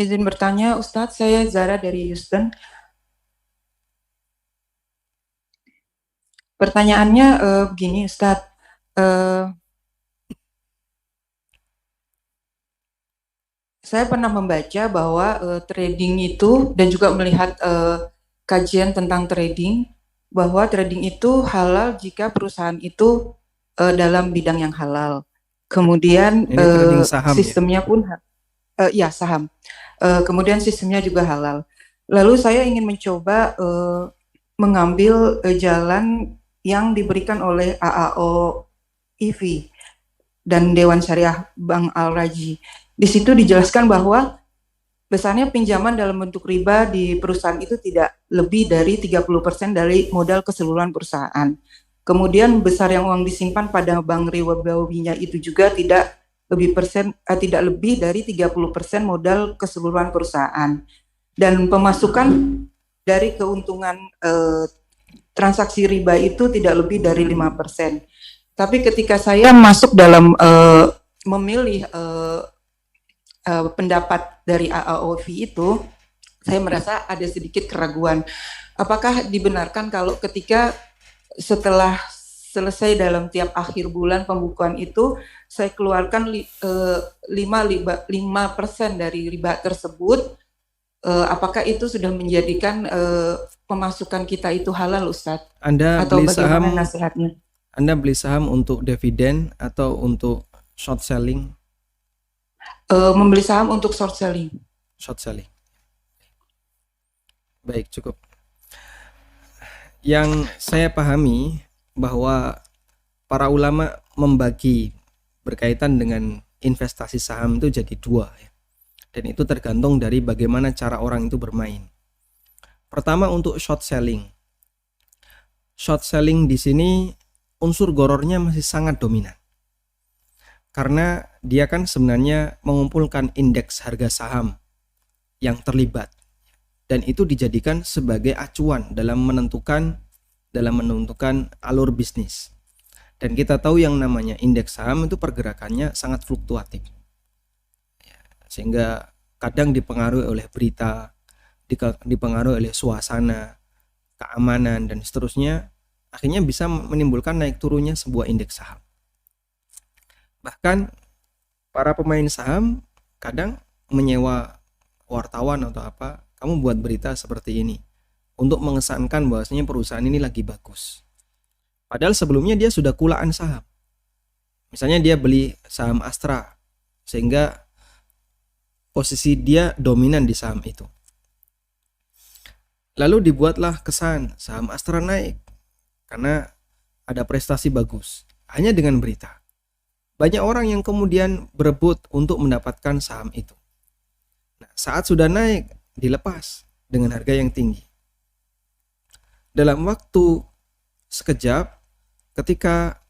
Izin bertanya, Ustadz, saya Zara dari Houston. Pertanyaannya begini, Ustadz. Eh, saya pernah membaca bahwa trading itu dan juga melihat kajian tentang trading, bahwa trading itu halal jika perusahaan itu dalam bidang yang halal. Kemudian Ini trading saham ya. sistemnya pun, ya saham. Kemudian sistemnya juga halal. Lalu saya ingin mencoba mengambil jalan yang diberikan oleh AAO EV dan Dewan Syariah Bank Al-Raji. Di situ dijelaskan bahwa besarnya pinjaman dalam bentuk riba di perusahaan itu tidak lebih dari 30% dari modal keseluruhan perusahaan. Kemudian besar yang uang disimpan pada bank ribawinya itu juga tidak lebih dari 30% modal keseluruhan perusahaan. Dan pemasukan dari keuntungan transaksi riba itu tidak lebih dari 5%. Tapi ketika saya masuk dalam memilih pendapat dari AAOV itu, saya merasa ada sedikit keraguan. Apakah dibenarkan kalau ketika setelah selesai dalam tiap akhir bulan pembukuan itu, saya keluarkan 5% dari riba tersebut, apakah itu sudah menjadikan pemasukan kita itu halal, Ustadz? Anda Atau beli bagaimana saham, nasihatnya? Anda beli saham untuk dividen atau untuk short selling? Membeli saham untuk short selling. Short selling. Baik, cukup. Yang saya pahami bahwa para ulama membagi berkaitan dengan investasi saham itu jadi dua ya. Dan itu tergantung dari bagaimana cara orang itu bermain. Pertama untuk short selling. Short selling di sini unsur gorornya masih sangat dominan. Karena dia kan sebenarnya mengumpulkan indeks harga saham yang terlibat. Dan itu dijadikan sebagai acuan dalam menentukan alur bisnis. Dan kita tahu yang namanya indeks saham itu pergerakannya sangat fluktuatif. Sehingga kadang dipengaruhi oleh berita, dipengaruhi oleh suasana, keamanan, dan seterusnya, akhirnya bisa menimbulkan naik turunnya sebuah indeks saham. Bahkan para pemain saham kadang menyewa wartawan atau apa, kamu buat berita seperti ini untuk mengesankan bahwasanya perusahaan ini lagi bagus. Padahal sebelumnya dia sudah kulaan saham. Misalnya dia beli saham Astra, sehingga posisi dia dominan di saham itu. Lalu dibuatlah kesan saham Astra naik karena ada prestasi bagus, hanya dengan berita. Banyak orang yang kemudian berebut untuk mendapatkan saham itu. Nah, saat sudah naik, dilepas dengan harga yang tinggi. Dalam waktu sekejap, ketika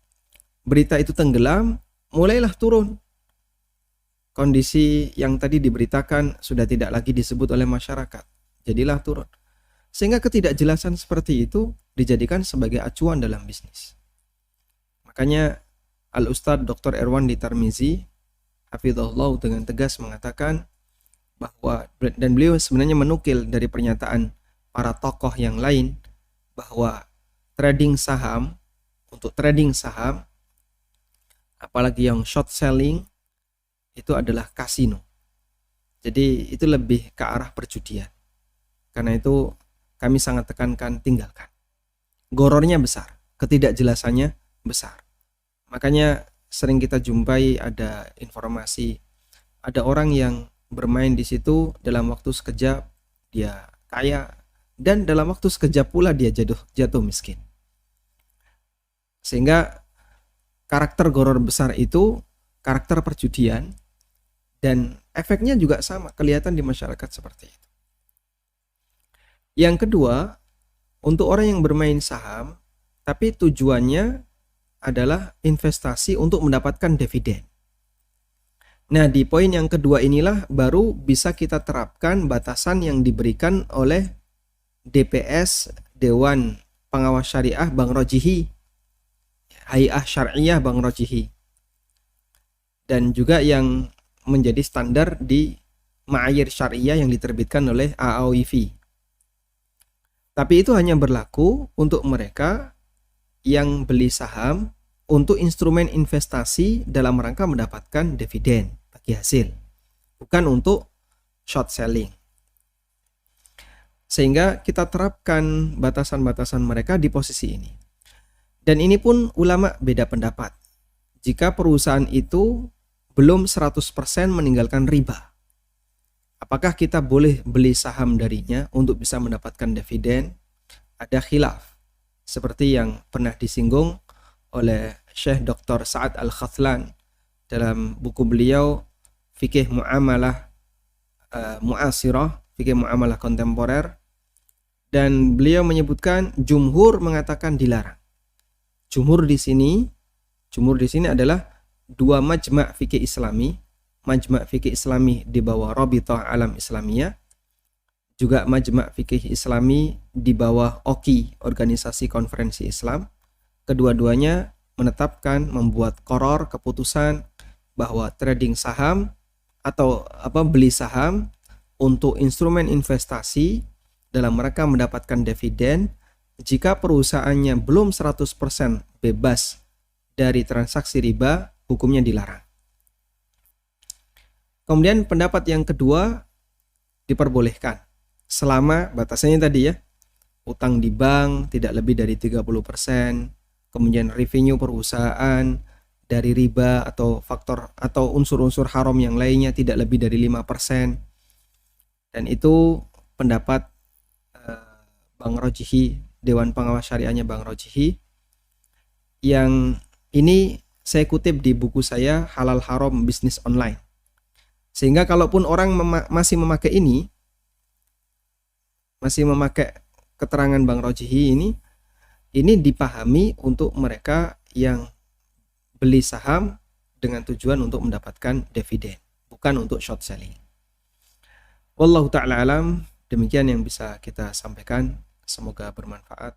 berita itu tenggelam, mulailah turun. Kondisi yang tadi diberitakan sudah tidak lagi disebut oleh masyarakat, jadilah turun. Sehingga ketidakjelasan seperti itu dijadikan sebagai acuan dalam bisnis. Makanya Al-Ustadz Dr. Erwan Tarmizi hafizahullah dengan tegas mengatakan bahwa, dan beliau sebenarnya menukil dari pernyataan para tokoh yang lain, bahwa untuk trading saham, apalagi yang short selling, itu adalah kasino. Jadi itu lebih ke arah perjudian. Karena itu kami sangat tekankan, tinggalkan. Gorornya besar, ketidakjelasannya besar. Makanya sering kita jumpai ada informasi, ada orang yang bermain di situ dalam waktu sekejap dia kaya, dan dalam waktu sekejap pula dia jatuh miskin. Sehingga karakter goror besar itu karakter perjudian, dan efeknya juga sama, kelihatan di masyarakat seperti itu. Yang kedua, untuk orang yang bermain saham tapi tujuannya adalah investasi untuk mendapatkan dividen. Nah, di poin yang kedua inilah baru bisa kita terapkan batasan yang diberikan oleh DPS, Dewan Pengawas Syariah Bank Rojihi, Hay'ah Syariah Bank Rojihi, dan juga yang menjadi standar di ma'ayir syariah yang diterbitkan oleh AAOIV. Tapi itu hanya berlaku untuk mereka yang beli saham untuk instrumen investasi dalam rangka mendapatkan dividen bagi hasil, bukan untuk short selling. Sehingga kita terapkan batasan-batasan mereka di posisi ini. Dan ini pun ulama beda pendapat. Jika perusahaan itu belum 100% meninggalkan riba, apakah kita boleh beli saham darinya untuk bisa mendapatkan dividen? Ada khilaf, seperti yang pernah disinggung oleh Syekh Dr. Sa'ad Al-Khathlan dalam buku beliau Fikih Mu'amalah Mu'asirah, Fikih Mu'amalah Kontemporer, dan beliau menyebutkan jumhur mengatakan dilarang. Jumhur di sini adalah dua majma' fikih Islami, majma' fikih Islami di bawah Rabithah Alam Islamiyah, juga majma' fikih Islami di bawah OKI, Organisasi Konferensi Islam. Kedua-duanya menetapkan, membuat qoror, keputusan bahwa trading saham atau beli saham untuk instrumen investasi dalam rangka mendapatkan dividen, jika perusahaannya belum 100% bebas dari transaksi riba, hukumnya dilarang. Kemudian pendapat yang kedua, diperbolehkan selama batasannya tadi ya, utang di bank tidak lebih dari 30%, kemudian revenue perusahaan dari riba atau faktor atau unsur-unsur haram yang lainnya tidak lebih dari 5%. Dan itu pendapat Bang Rojihi, Dewan Pengawas Syariahnya Bang Rojihi, yang ini saya kutip di buku saya Halal Haram Bisnis Online. Sehingga kalaupun orang masih memakai ini, masih memakai keterangan Bang Rojihi ini dipahami untuk mereka yang beli saham dengan tujuan untuk mendapatkan dividen, bukan untuk short selling. Wallahu ta'ala alam, demikian yang bisa kita sampaikan, semoga bermanfaat.